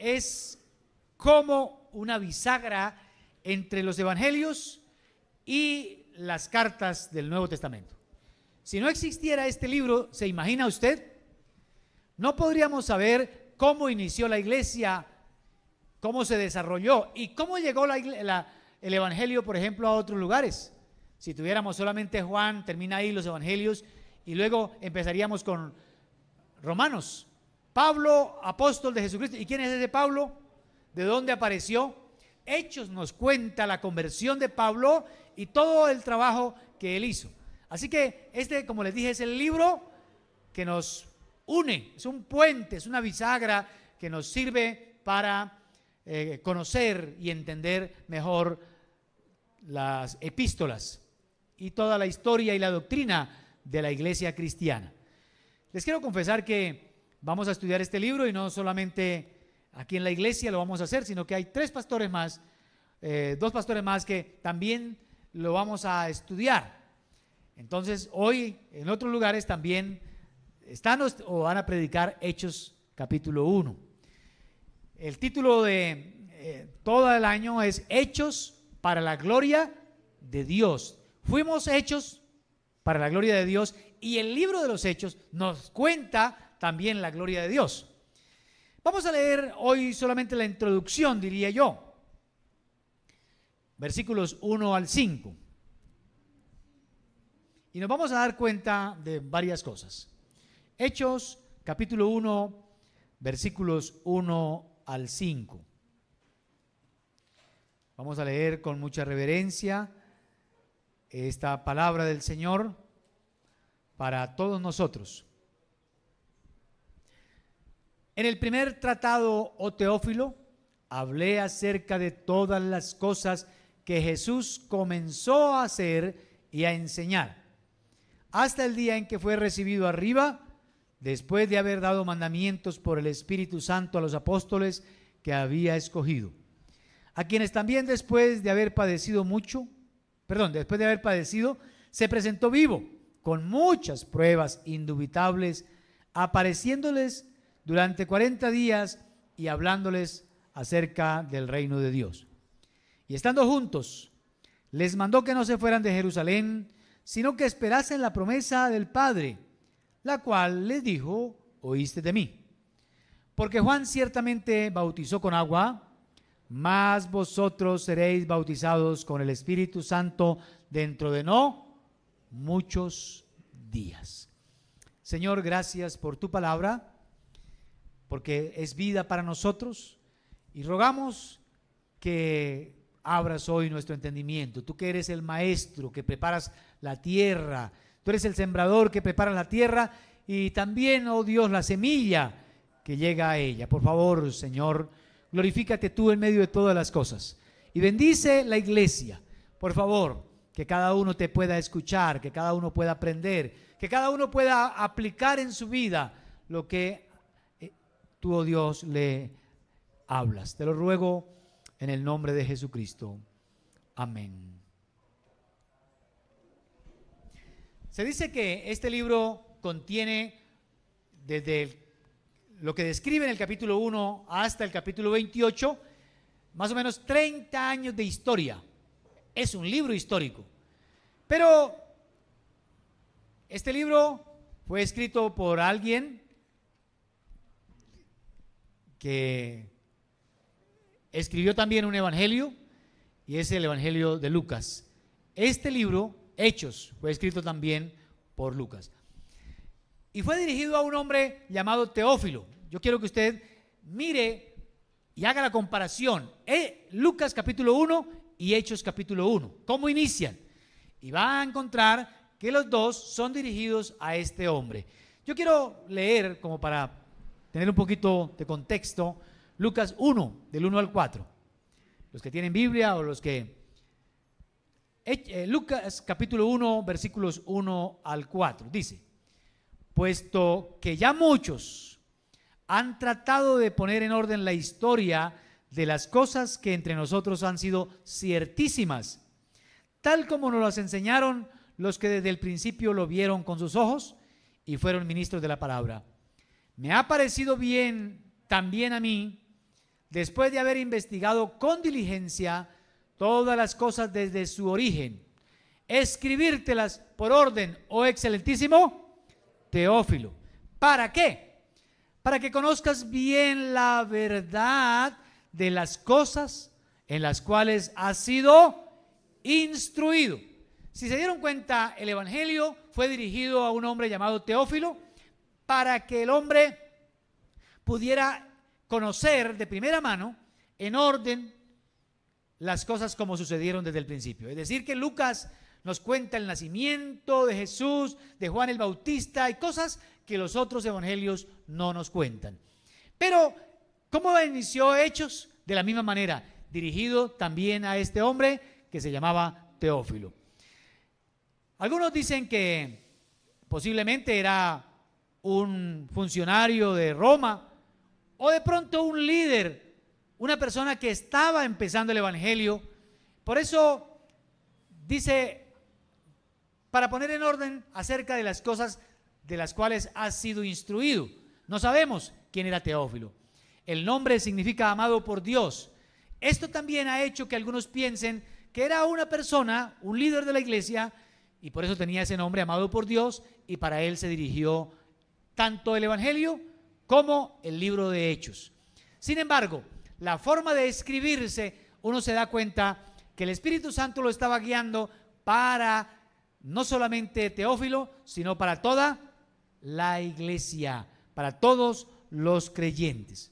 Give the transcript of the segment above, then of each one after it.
es como una bisagra entre los evangelios y las cartas del Nuevo Testamento. Si no existiera este libro, ¿se imagina usted? No podríamos saber cómo inició la iglesia, cómo se desarrolló y cómo llegó el evangelio, por ejemplo, a otros lugares. Si tuviéramos solamente Juan, termina ahí los evangelios y luego empezaríamos con Romanos. Pablo, apóstol de Jesucristo. ¿Y quién es ese Pablo? ¿De dónde apareció? Hechos nos cuenta la conversión de Pablo y todo el trabajo que él hizo. Así que como les dije, es el libro que nos une, es un puente, es una bisagra que nos sirve para conocer y entender mejor las epístolas y toda la historia y la doctrina de la iglesia cristiana. Les quiero confesar que vamos a estudiar este libro y no solamente aquí en la iglesia lo vamos a hacer, sino que hay dos pastores más que también lo vamos a estudiar. Entonces hoy en otros lugares también están o van a predicar Hechos capítulo 1. El título de todo el año es Hechos para la gloria de Dios. Fuimos hechos para la gloria de Dios y el libro de los Hechos nos cuenta también la gloria de Dios. Vamos a leer hoy solamente la introducción, diría yo, versículos 1 al 5. Y nos vamos a dar cuenta de varias cosas. Hechos capítulo 1, versículos 1 al 5. Vamos a leer con mucha reverencia esta palabra del Señor para todos nosotros. En el primer tratado, oh Teófilo, hablé acerca de todas las cosas que Jesús comenzó a hacer y a enseñar, hasta el día en que fue recibido arriba, después de haber dado mandamientos por el Espíritu Santo a los apóstoles que había escogido, a quienes también después de haber padecido, se presentó vivo, con muchas pruebas indubitables, apareciéndoles durante 40 días y hablándoles acerca del reino de Dios. Y estando juntos, les mandó que no se fueran de Jerusalén, sino que esperasen la promesa del Padre, la cual les dijo: oíste de mí. Porque Juan ciertamente bautizó con agua, mas vosotros seréis bautizados con el Espíritu Santo dentro de no muchos días. Señor, gracias por tu palabra, porque es vida para nosotros, y rogamos que abras hoy nuestro entendimiento. Tú que eres el maestro, que preparas la tierra, tú eres el sembrador que prepara la tierra y también, oh Dios, la semilla que llega a ella. Por favor, Señor, glorifícate tú en medio de todas las cosas y bendice la iglesia. Por favor, que cada uno te pueda escuchar, que cada uno pueda aprender, que cada uno pueda aplicar en su vida lo que tú, oh Dios, le hablas. Te lo ruego en el nombre de Jesucristo. Amén. Se dice que este libro contiene desde lo que describe en el capítulo 1 hasta el capítulo 28, más o menos 30 años de historia. Es un libro histórico. Pero este libro fue escrito por alguien que escribió también un evangelio, y es el evangelio de Lucas. Este libro, Hechos, fue escrito también por Lucas. Y fue dirigido a un hombre llamado Teófilo. Yo quiero que usted mire y haga la comparación. Lucas capítulo 1 y Hechos capítulo 1. ¿Cómo inician? Y va a encontrar que los dos son dirigidos a este hombre. Yo quiero leer, como para tener un poquito de contexto, Lucas 1, del 1 al 4. Los que tienen Biblia o los que... Lucas capítulo 1, versículos 1 al 4. Dice: puesto que ya muchos han tratado de poner en orden la historia de las cosas que entre nosotros han sido ciertísimas, tal como nos las enseñaron los que desde el principio lo vieron con sus ojos y fueron ministros de la palabra. Me ha parecido bien también a mí después de haber investigado con diligencia todas las cosas desde su origen, escribírtelas por orden, oh excelentísimo Teófilo. ¿Para qué? Para que conozcas bien la verdad de las cosas en las cuales has sido instruido. Si se dieron cuenta, el Evangelio fue dirigido a un hombre llamado Teófilo para que el hombre pudiera conocer de primera mano, en orden, las cosas como sucedieron desde el principio. Es decir, que Lucas nos cuenta el nacimiento de Jesús, de Juan el Bautista y cosas que los otros evangelios no nos cuentan. Pero, ¿cómo inició Hechos? De la misma manera, dirigido también a este hombre que se llamaba Teófilo. Algunos dicen que posiblemente era un funcionario de Roma o de pronto un líder, una persona que estaba empezando el evangelio. Por eso dice, para poner en orden acerca de las cosas de las cuales has sido instruido. No sabemos quién era Teófilo. El nombre significa amado por Dios. Esto también ha hecho que algunos piensen que era una persona, un líder de la iglesia, y por eso tenía ese nombre, amado por Dios, y para él se dirigió tanto el evangelio como el libro de Hechos. Sin embargo, la forma de escribirse, uno se da cuenta que el Espíritu Santo lo estaba guiando para no solamente Teófilo, sino para toda la iglesia, para todos los creyentes.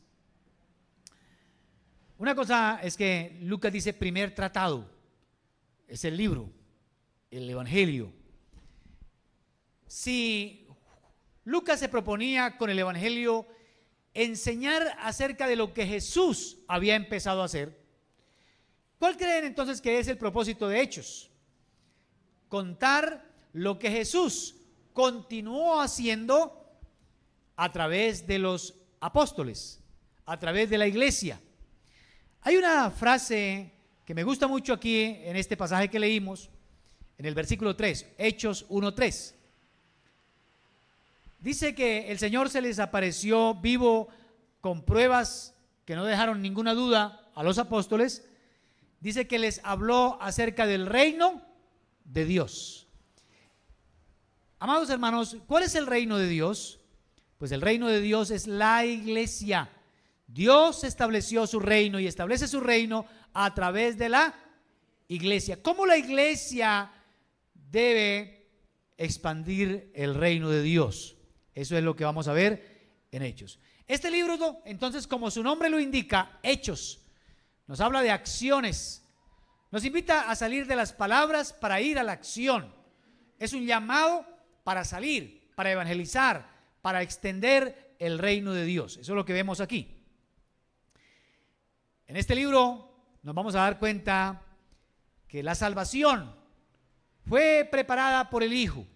Una cosa es que Lucas dice primer tratado, es el libro, el evangelio. Si Lucas se proponía con el evangelio enseñar acerca de lo que Jesús había empezado a hacer, ¿cuál creen entonces que es el propósito de Hechos? Contar lo que Jesús continuó haciendo a través de los apóstoles, a través de la iglesia. Hay una frase que me gusta mucho aquí en este pasaje que leímos, en el versículo 3, Hechos 1:3. Dice que el Señor se les apareció vivo con pruebas que no dejaron ninguna duda a los apóstoles. Dice que les habló acerca del reino de Dios. Amados hermanos, ¿cuál es el reino de Dios? Pues el reino de Dios es la iglesia. Dios estableció su reino y establece su reino a través de la iglesia. ¿Cómo la iglesia debe expandir el reino de Dios? Eso es lo que vamos a ver en Hechos. Este libro, entonces, como su nombre lo indica, Hechos, nos habla de acciones. Nos invita a salir de las palabras para ir a la acción. Es un llamado para salir, para evangelizar, para extender el reino de Dios. Eso es lo que vemos aquí. En este libro nos vamos a dar cuenta que la salvación fue preparada por el Hijo,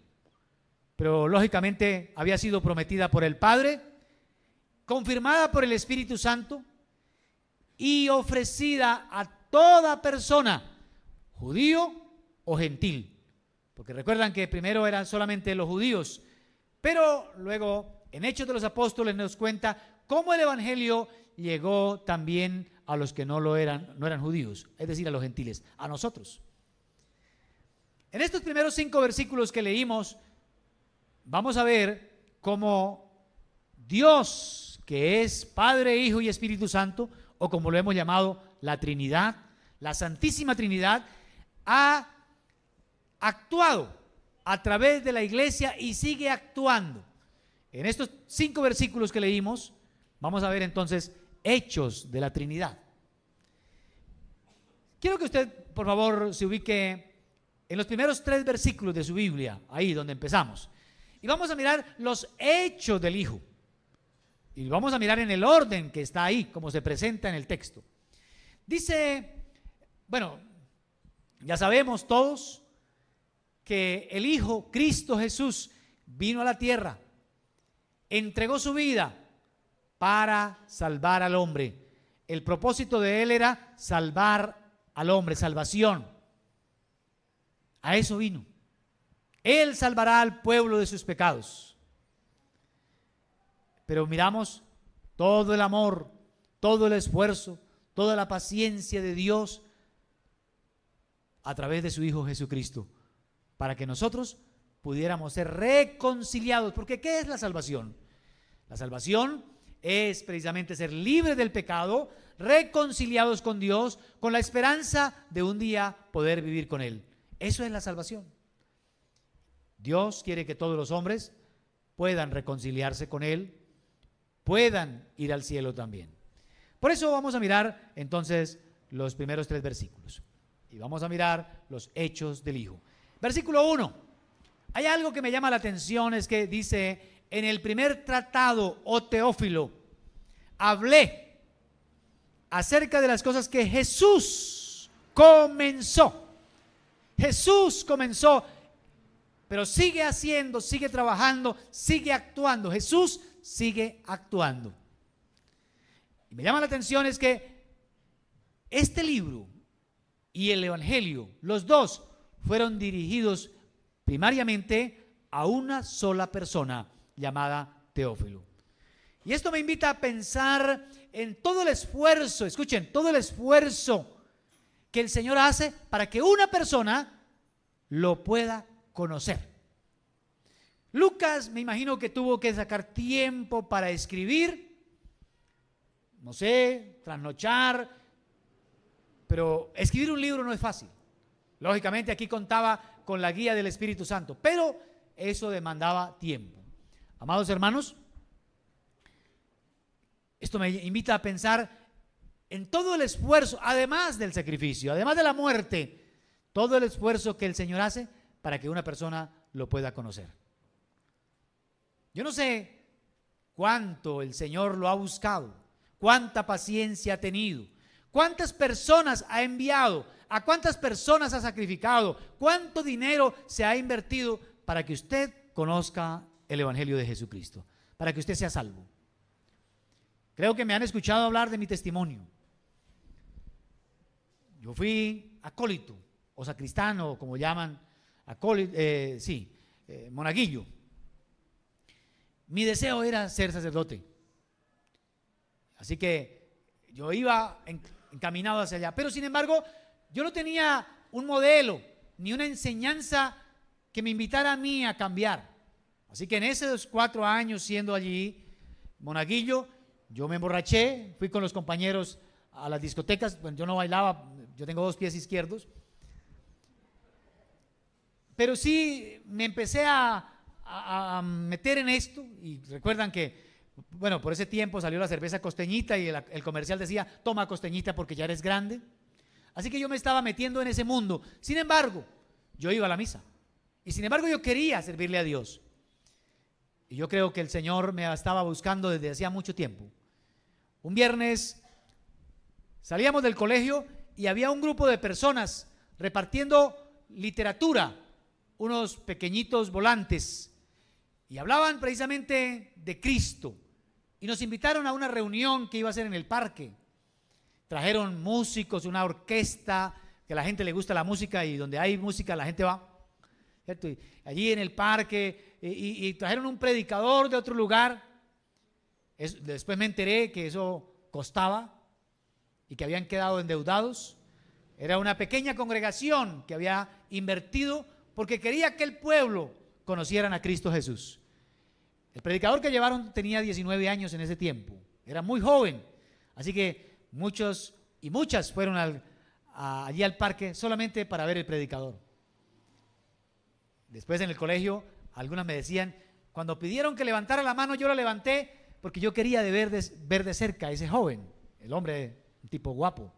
pero lógicamente había sido prometida por el Padre, confirmada por el Espíritu Santo y ofrecida a toda persona, judío o gentil. Porque recuerdan que primero eran solamente los judíos, pero luego en Hechos de los Apóstoles nos cuenta cómo el evangelio llegó también a los que no eran judíos, es decir, a los gentiles, a nosotros. En estos primeros 5 versículos que leímos, vamos a ver cómo Dios, que es Padre, Hijo y Espíritu Santo, o como lo hemos llamado, la Trinidad, la Santísima Trinidad, ha actuado a través de la iglesia y sigue actuando. En estos 5 versículos que leímos, vamos a ver entonces hechos de la Trinidad. Quiero que usted, por favor, se ubique en los primeros 3 versículos de su Biblia, ahí donde empezamos. Y vamos a mirar los hechos del Hijo. Y vamos a mirar en el orden que está ahí, como se presenta en el texto. Dice, bueno, ya sabemos todos que el Hijo, Cristo Jesús, vino a la tierra, entregó su vida para salvar al hombre. El propósito de él era salvar al hombre, salvación. A eso vino. Él salvará al pueblo de sus pecados. Pero miramos todo el amor, todo el esfuerzo, toda la paciencia de Dios a través de su Hijo Jesucristo, para que nosotros pudiéramos ser reconciliados. Porque ¿qué es la salvación? La salvación es precisamente ser libres del pecado, reconciliados con Dios, con la esperanza de un día poder vivir con Él. Eso es la salvación. Dios quiere que todos los hombres puedan reconciliarse con Él, puedan ir al cielo también. Por eso vamos a mirar entonces los primeros 3 versículos. Y vamos a mirar los hechos del Hijo. Versículo 1. Hay algo que me llama la atención, es que dice: en el primer tratado, oh Teófilo, hablé acerca de las cosas que Jesús comenzó. Jesús comenzó, pero sigue haciendo, sigue trabajando, sigue actuando. Jesús sigue actuando. Y me llama la atención es que este libro y el Evangelio, los dos, fueron dirigidos primariamente a una sola persona llamada Teófilo. Y esto me invita a pensar en todo el esfuerzo, escuchen, todo el esfuerzo que el Señor hace para que una persona lo pueda conocer. Lucas, me imagino que tuvo que sacar tiempo para escribir, no sé, trasnochar, pero escribir un libro no es fácil. Lógicamente aquí contaba con la guía del Espíritu Santo, pero eso demandaba tiempo. Amados hermanos, esto me invita a pensar en todo el esfuerzo, además del sacrificio, además de la muerte, todo el esfuerzo que el Señor hace para que una persona lo pueda conocer. Yo no sé cuánto el Señor lo ha buscado, cuánta paciencia ha tenido, cuántas personas ha enviado, a cuántas personas ha sacrificado, cuánto dinero se ha invertido para que usted conozca el Evangelio de Jesucristo, para que usted sea salvo. Creo que me han escuchado hablar de mi testimonio. Yo fui acólito o sacristano, como llaman, monaguillo. Mi deseo era ser sacerdote, así que yo iba encaminado hacia allá, pero sin embargo yo no tenía un modelo ni una enseñanza que me invitara a mí a cambiar. Así que en esos 4 años siendo allí monaguillo, yo me emborraché, fui con los compañeros a las discotecas. Bueno, yo no bailaba, yo tengo 2 pies izquierdos, pero sí me empecé a meter en esto. Y recuerdan que, bueno, por ese tiempo salió la cerveza Costeñita y el comercial decía: toma Costeñita porque ya eres grande. Así que yo me estaba metiendo en ese mundo. Sin embargo, yo iba a la misa y sin embargo yo quería servirle a Dios. Y yo creo que el Señor me estaba buscando desde hacía mucho tiempo. Un viernes salíamos del colegio y había un grupo de personas repartiendo literatura, unos pequeñitos volantes, y hablaban precisamente de Cristo. Y nos invitaron a una reunión que iba a ser en el parque. Trajeron músicos, una orquesta, que a la gente le gusta la música y donde hay música la gente va, ¿cierto? Y allí en el parque, y trajeron un predicador de otro lugar. Después me enteré que eso costaba y que habían quedado endeudados. Era una pequeña congregación que había invertido porque quería que el pueblo conocieran a Cristo Jesús. El predicador que llevaron tenía 19 años en ese tiempo, era muy joven, así que muchos y muchas fueron allí al parque solamente para ver el predicador. Después en el colegio, algunas me decían, cuando pidieron que levantara la mano, yo la levanté porque yo quería ver de cerca a ese joven, el hombre, un tipo guapo.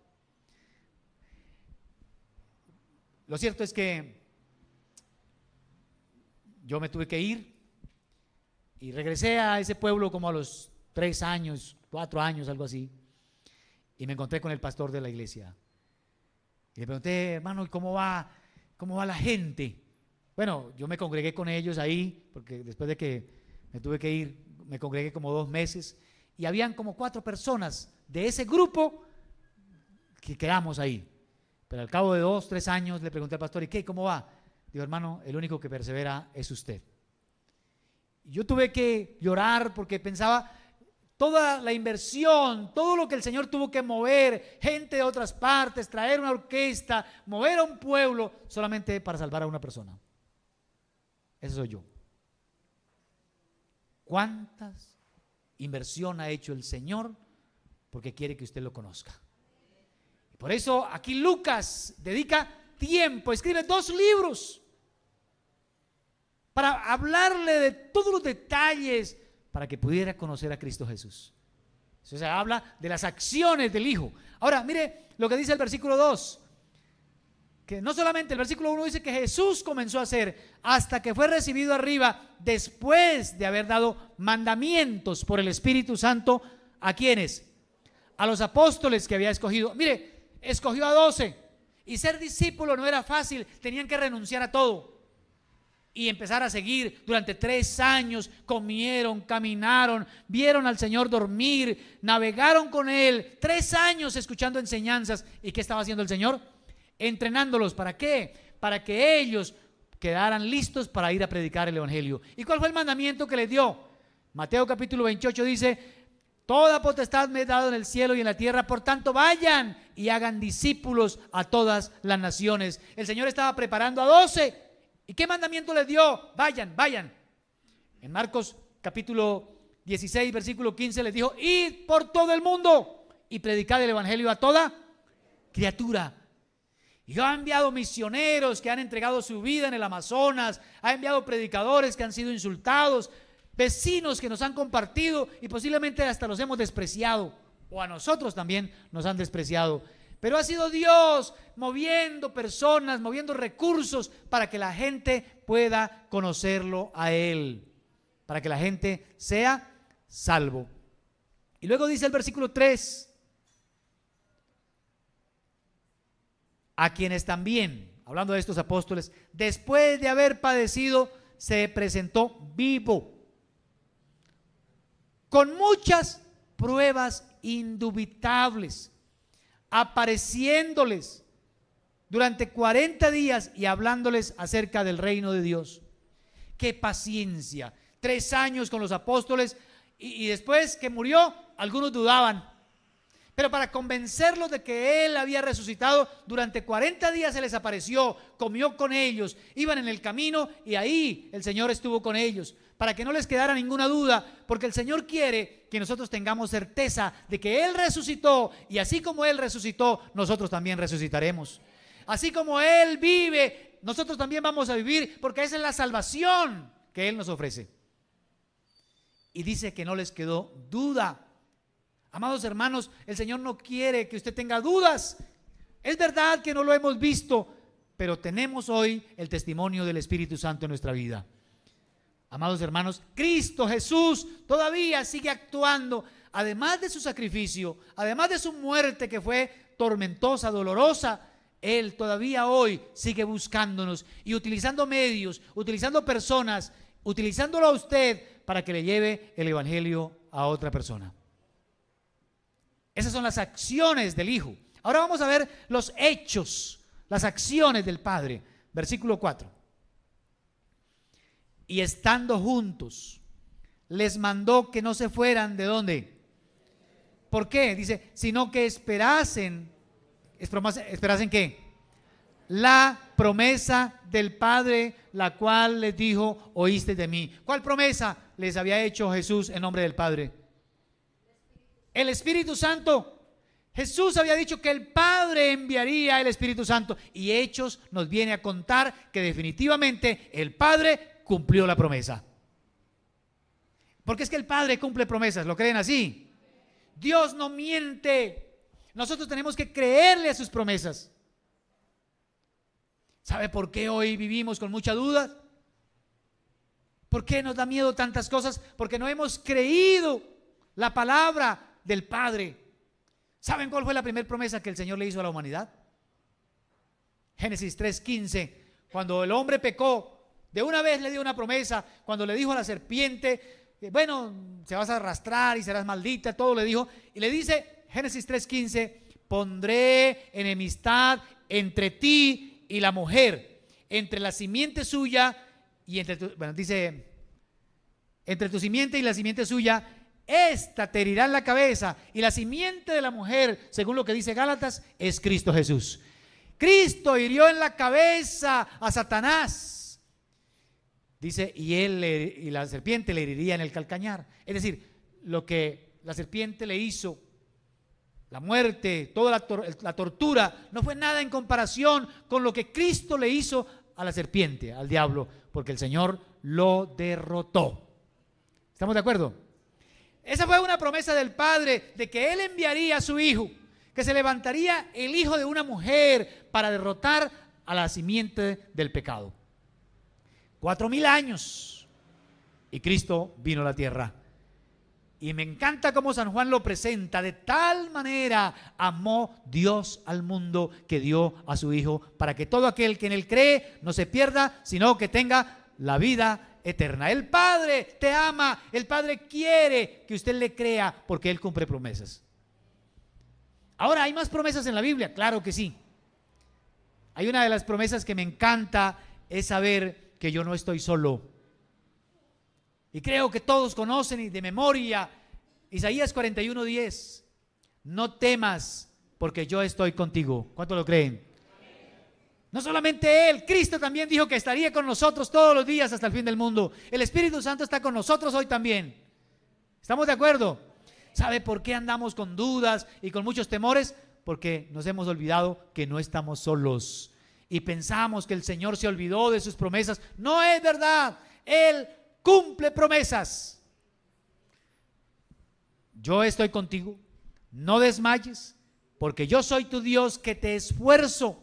Lo cierto es que yo me tuve que ir y regresé a ese pueblo como a los 3 años, 4 años, algo así, y me encontré con el pastor de la iglesia. Y le pregunté: hermano, ¿cómo va la gente? Bueno, yo me congregué con ellos ahí, porque después de que me tuve que ir, me congregué como 2 meses, y habían como 4 personas de ese grupo que quedamos ahí. Pero al cabo de 2, 3 años le pregunté al pastor: ¿y qué? ¿Cómo va? Digo: hermano, el único que persevera es usted. Y yo tuve que llorar porque pensaba toda la inversión, todo lo que el Señor tuvo que mover, gente de otras partes, traer una orquesta, mover a un pueblo, solamente para salvar a una persona. Ese soy yo. ¿Cuántas inversión ha hecho el Señor? Porque quiere que usted lo conozca. Por eso aquí Lucas dedica tiempo, escribe 2 libros para hablarle de todos los detalles para que pudiera conocer a Cristo Jesús. Eso se habla de las acciones del Hijo. Ahora, mire lo que dice el versículo 2, que no solamente el versículo 1 dice que Jesús comenzó a hacer hasta que fue recibido arriba después de haber dado mandamientos por el Espíritu Santo. ¿A quiénes? A los apóstoles que había escogido. Mire, escogió a 12 y ser discípulo no era fácil, tenían que renunciar a todo y empezar a seguir. Durante 3 años comieron, caminaron, vieron al Señor dormir, navegaron con Él, 3 años escuchando enseñanzas. ¿Y qué estaba haciendo el Señor? Entrenándolos. ¿Para qué? Para que ellos quedaran listos para ir a predicar el Evangelio. ¿Y cuál fue el mandamiento que les dio? Mateo capítulo 28 dice: toda potestad me he dado en el cielo y en la tierra, por tanto vayan y hagan discípulos a todas las naciones. El Señor estaba preparando a 12. ¿Y qué mandamiento les dio? Vayan, vayan. En Marcos capítulo 16 versículo 15 les dijo: id por todo el mundo y predicad el Evangelio a toda criatura. Y yo ha enviado misioneros que han entregado su vida en el Amazonas, ha enviado predicadores que han sido insultados, vecinos que nos han compartido y posiblemente hasta los hemos despreciado, o a nosotros también nos han despreciado. Pero ha sido Dios moviendo personas, moviendo recursos para que la gente pueda conocerlo a Él, para que la gente sea salvo. Y luego dice el versículo 3: a quienes también, hablando de estos apóstoles, después de haber padecido, se presentó vivo, con muchas pruebas indubitables, apareciéndoles durante 40 días y hablándoles acerca del reino de Dios. ¡Qué paciencia! 3 años con los apóstoles y después que murió, algunos dudaban. Pero para convencerlos de que Él había resucitado, durante 40 días se les apareció, comió con ellos, iban en el camino y ahí el Señor estuvo con ellos, para que no les quedara ninguna duda, porque el Señor quiere que nosotros tengamos certeza de que Él resucitó, y así como Él resucitó, nosotros también resucitaremos. Así como Él vive, nosotros también vamos a vivir, porque esa es la salvación que Él nos ofrece. Y dice que no les quedó duda. Amados hermanos, el Señor no quiere que usted tenga dudas. Es verdad que no lo hemos visto, pero tenemos hoy el testimonio del Espíritu Santo en nuestra vida. Amados hermanos, Cristo Jesús todavía sigue actuando, además de su sacrificio, además de su muerte que fue tormentosa, dolorosa. Él todavía hoy sigue buscándonos y utilizando medios, utilizando personas, utilizándolo a usted para que le lleve el Evangelio a otra persona. Esas son las acciones del Hijo. Ahora vamos a ver los hechos, las acciones del Padre. Versículo 4. Y estando juntos, les mandó que no se fueran. ¿De dónde? ¿Por qué? Dice, sino que esperasen. ¿Esperasen qué? La promesa del Padre, la cual les dijo: oíste de mí. ¿Cuál promesa les había hecho Jesús en nombre del Padre? El Espíritu Santo. Jesús había dicho que el Padre enviaría el Espíritu Santo, y Hechos nos viene a contar que definitivamente el Padre cumplió la promesa. Porque es que el Padre cumple promesas, ¿lo creen así? Dios no miente. Nosotros tenemos que creerle a sus promesas. ¿Sabe por qué hoy vivimos con mucha duda? ¿Por qué nos da miedo tantas cosas? Porque no hemos creído la palabra del Padre. ¿Saben cuál fue la primera promesa que el Señor le hizo a la humanidad? Génesis 3:15. Cuando el hombre pecó, de una vez le dio una promesa. Cuando le dijo a la serpiente: bueno, se vas a arrastrar y serás maldita, todo le dijo. Y le dice, Génesis 3:15: pondré enemistad entre ti y la mujer, entre la simiente suya y entre tu, bueno, dice, entre tu simiente y la simiente suya, esta te herirá en la cabeza, y la simiente de la mujer, según lo que dice Gálatas, es Cristo Jesús. Cristo hirió en la cabeza a Satanás. Dice, y la serpiente le heriría en el calcañar. Es decir, lo que la serpiente le hizo, la muerte, toda la tortura, no fue nada en comparación con lo que Cristo le hizo a la serpiente, al diablo, porque el Señor lo derrotó. ¿Estamos de acuerdo? Esa fue una promesa del Padre de que Él enviaría a su Hijo, que se levantaría el hijo de una mujer para derrotar a la simiente del pecado. 4000 años y Cristo vino a la tierra. Y me encanta cómo San Juan lo presenta. De tal manera amó Dios al mundo que dio a su Hijo, para que todo aquel que en Él cree no se pierda, sino que tenga la vida eterna. El Padre te ama, el Padre quiere que usted le crea, porque Él cumple promesas. Ahora, ¿hay más promesas en la Biblia? Claro que sí. Hay una de las promesas que me encanta, es saber que yo no estoy solo. Y creo que todos conocen y de memoria Isaías 41:10. No temas, porque yo estoy contigo. ¿Cuántos lo creen? No solamente Él, Cristo también dijo que estaría con nosotros todos los días hasta el fin del mundo. El Espíritu Santo está con nosotros hoy también. ¿Estamos de acuerdo? ¿Sabe por qué andamos con dudas y con muchos temores? Porque nos hemos olvidado que no estamos solos y pensamos que el Señor se olvidó de sus promesas. No es verdad. Él cumple promesas. Yo estoy contigo, no desmayes, porque yo soy tu Dios que te esfuerzo.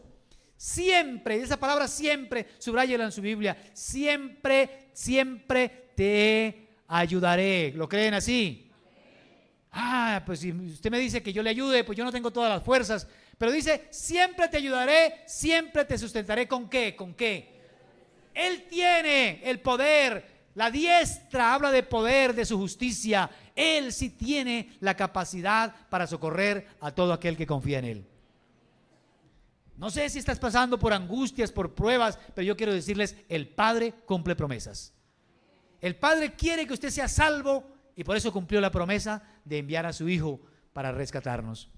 Siempre, esa palabra siempre, subráyela en su Biblia. Siempre, siempre te ayudaré. ¿Lo creen así? Pues si usted me dice que yo le ayude, pues yo no tengo todas las fuerzas. Pero dice, siempre te ayudaré, siempre te sustentaré. ¿Con qué? ¿Con qué? Él tiene el poder. La diestra habla de poder, de su justicia. Él sí tiene la capacidad para socorrer a todo aquel que confía en Él. No sé si estás pasando por angustias, por pruebas, pero yo quiero decirles, el Padre cumple promesas. El Padre quiere que usted sea salvo y por eso cumplió la promesa de enviar a su Hijo para rescatarnos.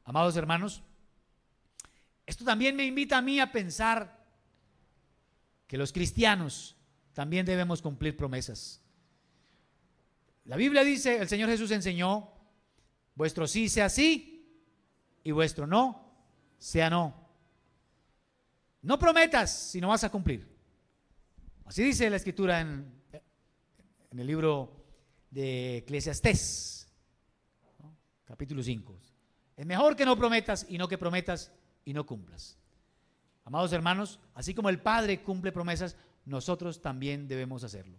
Amados hermanos, esto también me invita a mí a pensar que los cristianos también debemos cumplir promesas. La Biblia dice, el Señor Jesús enseñó, vuestro sí sea sí y vuestro no sea no. No prometas si no vas a cumplir. Así dice la Escritura en el libro de Eclesiastés, ¿no? Capítulo 5. Es mejor que no prometas y no que prometas y no cumplas. Amados hermanos, así como el Padre cumple promesas, nosotros también debemos hacerlo.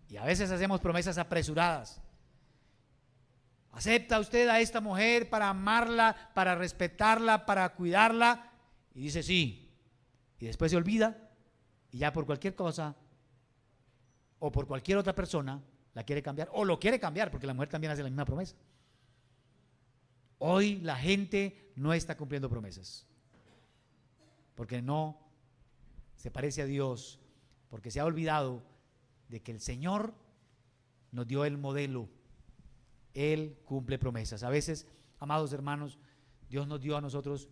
Y a veces hacemos promesas apresuradas. ¿Acepta usted a esta mujer para amarla, para respetarla, para cuidarla? Y dice sí. Y después se olvida y ya por cualquier cosa o por cualquier otra persona la quiere cambiar o lo quiere cambiar, porque la mujer también hace la misma promesa. Hoy la gente no está cumpliendo promesas porque no se parece a Dios, porque se ha olvidado de que el Señor nos dio el modelo. Él cumple promesas. A veces, amados hermanos, Dios nos dio a nosotros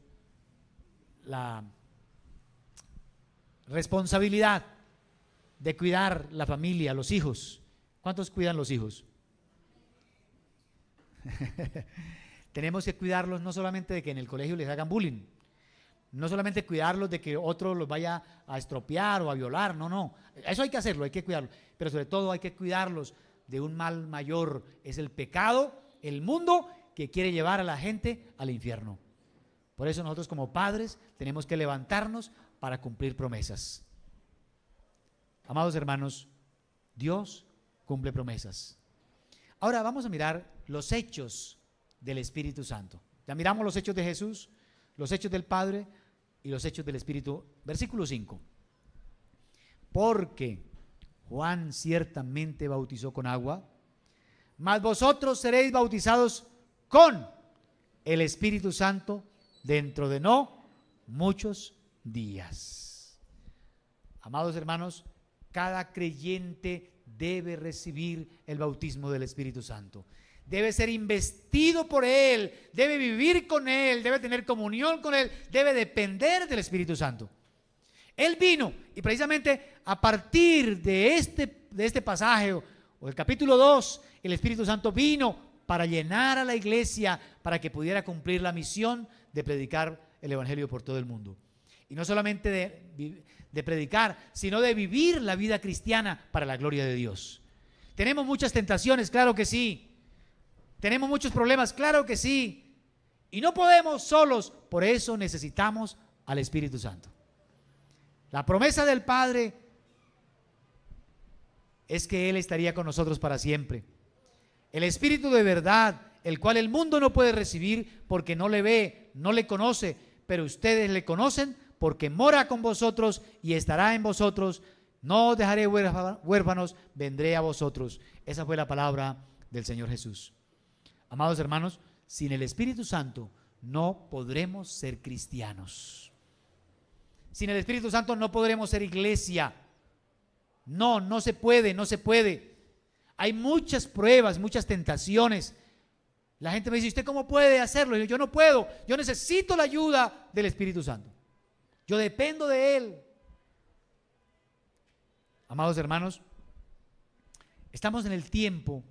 la responsabilidad de cuidar la familia, los hijos. ¿Cuántos cuidan los hijos? Tenemos que cuidarlos no solamente de que en el colegio les hagan bullying, no solamente cuidarlos de que otro los vaya a estropear o a violar, no. Eso hay que hacerlo, hay que cuidarlos, pero sobre todo hay que cuidarlos de un mal mayor. Es el pecado, el mundo que quiere llevar a la gente al infierno. Por eso nosotros como padres tenemos que levantarnos para cumplir promesas. Amados hermanos, Dios cumple promesas. Ahora vamos a mirar los hechos del Espíritu Santo. Ya miramos los hechos de Jesús, los hechos del Padre y los hechos del Espíritu. Versículo 5. Porque Juan ciertamente bautizó con agua, mas vosotros seréis bautizados con el Espíritu Santo dentro de no muchos días. Amados hermanos, cada creyente debe recibir el bautismo del Espíritu Santo. Debe ser investido por Él, debe vivir con Él, debe tener comunión con Él, debe depender del Espíritu Santo. Él vino, y precisamente a partir de este pasaje, o del capítulo 2, el Espíritu Santo vino para llenar a la iglesia, para que pudiera cumplir la misión de predicar el Evangelio por todo el mundo. Y no solamente de predicar, sino de vivir la vida cristiana para la gloria de Dios. Tenemos muchas tentaciones, claro que sí. Tenemos muchos problemas, claro que sí. Y no podemos solos, por eso necesitamos al Espíritu Santo. La promesa del Padre es que Él estaría con nosotros para siempre. El Espíritu de verdad, el cual el mundo no puede recibir porque no le ve, no le conoce, pero ustedes le conocen porque mora con vosotros y estará en vosotros. No os dejaré huérfanos, vendré a vosotros. Esa fue la palabra del Señor Jesús. Amados hermanos, sin el Espíritu Santo no podremos ser cristianos. Sin el Espíritu Santo no podremos ser iglesia. No se puede, no se puede. Hay muchas pruebas, muchas tentaciones. La gente me dice, ¿usted cómo puede hacerlo? Yo no puedo, yo necesito la ayuda del Espíritu Santo. Yo dependo de Él. Amados hermanos, estamos en el tiempo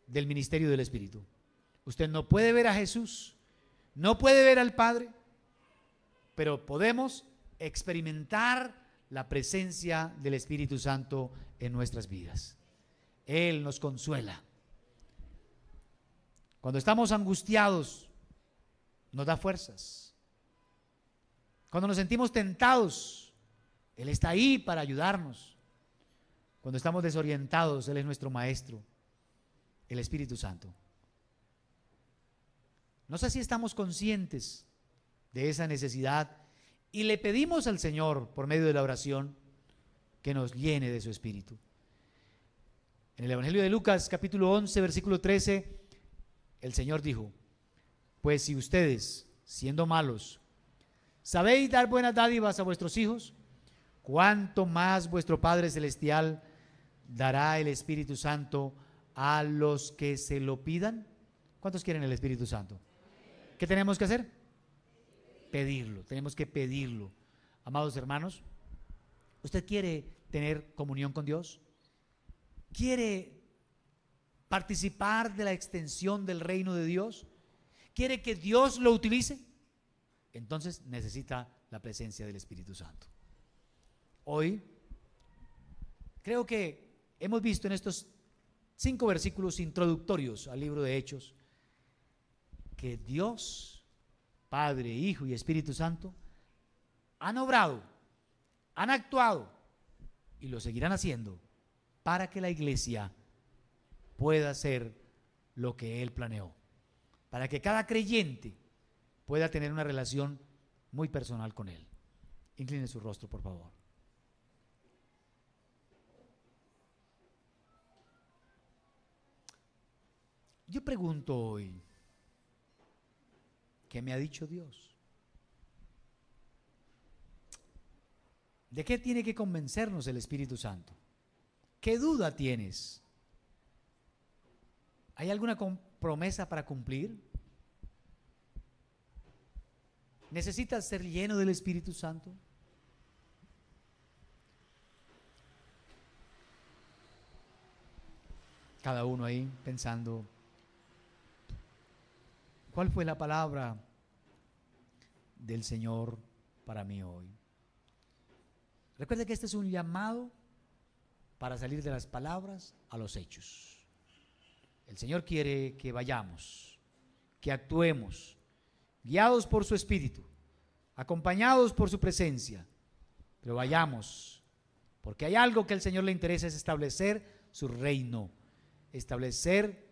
del ministerio del Espíritu. Usted no puede ver a Jesús, no puede ver al Padre, pero podemos experimentar la presencia del Espíritu Santo en nuestras vidas. Él nos consuela. Cuando estamos angustiados, nos da fuerzas. Cuando nos sentimos tentados, Él está ahí para ayudarnos. Cuando estamos desorientados, Él es nuestro maestro, el Espíritu Santo. No sé si estamos conscientes de esa necesidad y le pedimos al Señor por medio de la oración que nos llene de su Espíritu. En el Evangelio de Lucas capítulo 11 versículo 13 el Señor dijo: pues si ustedes, siendo malos, sabéis dar buenas dádivas a vuestros hijos, ¿cuánto más vuestro Padre Celestial dará el Espíritu Santo a los que se lo pidan? ¿Cuántos quieren el Espíritu Santo? ¿Qué tenemos que hacer? Pedirlo, tenemos que pedirlo. Amados hermanos, ¿usted quiere tener comunión con Dios? ¿Quiere participar de la extensión del reino de Dios? ¿Quiere que Dios lo utilice? Entonces necesita la presencia del Espíritu Santo. Hoy creo que hemos visto en estos 5 versículos introductorios al libro de Hechos que Dios, Padre, Hijo y Espíritu Santo han obrado, han actuado y lo seguirán haciendo para que la iglesia pueda hacer lo que Él planeó, para que cada creyente pueda tener una relación muy personal con Él. Incline su rostro, por favor. Yo pregunto hoy, ¿qué me ha dicho Dios? ¿De qué tiene que convencernos el Espíritu Santo? ¿Qué duda tienes? ¿Hay alguna promesa para cumplir? ¿Necesitas ser lleno del Espíritu Santo? Cada uno ahí pensando, ¿cuál fue la palabra del Señor para mí hoy? Recuerde que este es un llamado para salir de las palabras a los hechos. El Señor quiere que vayamos, que actuemos, guiados por su Espíritu, acompañados por su presencia, pero vayamos, porque hay algo que al Señor le interesa, es establecer su reino, establecer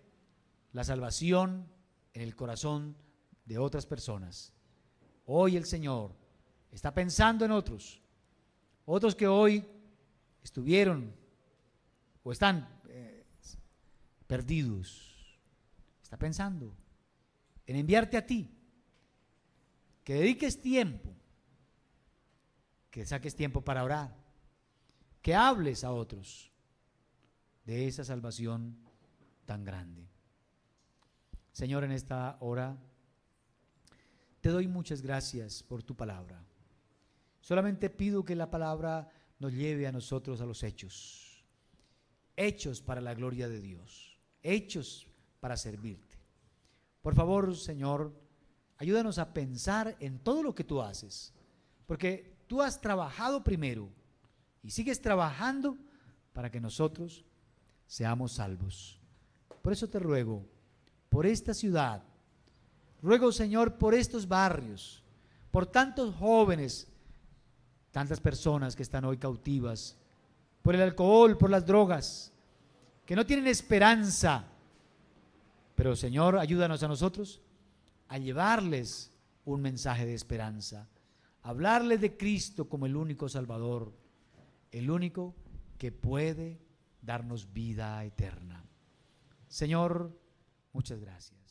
la salvación en el corazón de otras personas. Hoy el Señor está pensando en otros que hoy estuvieron o están perdidos. Está pensando en enviarte a ti, que dediques tiempo, que saques tiempo para orar, que hables a otros de esa salvación tan grande. Señor, en esta hora te doy muchas gracias por tu palabra. Solamente pido que la palabra nos lleve a nosotros a los hechos, hechos para la gloria de Dios, hechos para servirte. Por favor, Señor, ayúdanos a pensar en todo lo que tú haces, porque tú has trabajado primero y sigues trabajando para que nosotros seamos salvos. Por eso te ruego, por esta ciudad, ruego, Señor, por estos barrios, por tantos jóvenes, tantas personas que están hoy cautivas por el alcohol, por las drogas, que no tienen esperanza. Pero, Señor, ayúdanos a nosotros a llevarles un mensaje de esperanza, a hablarles de Cristo como el único Salvador, el único que puede darnos vida eterna. Señor, muchas gracias.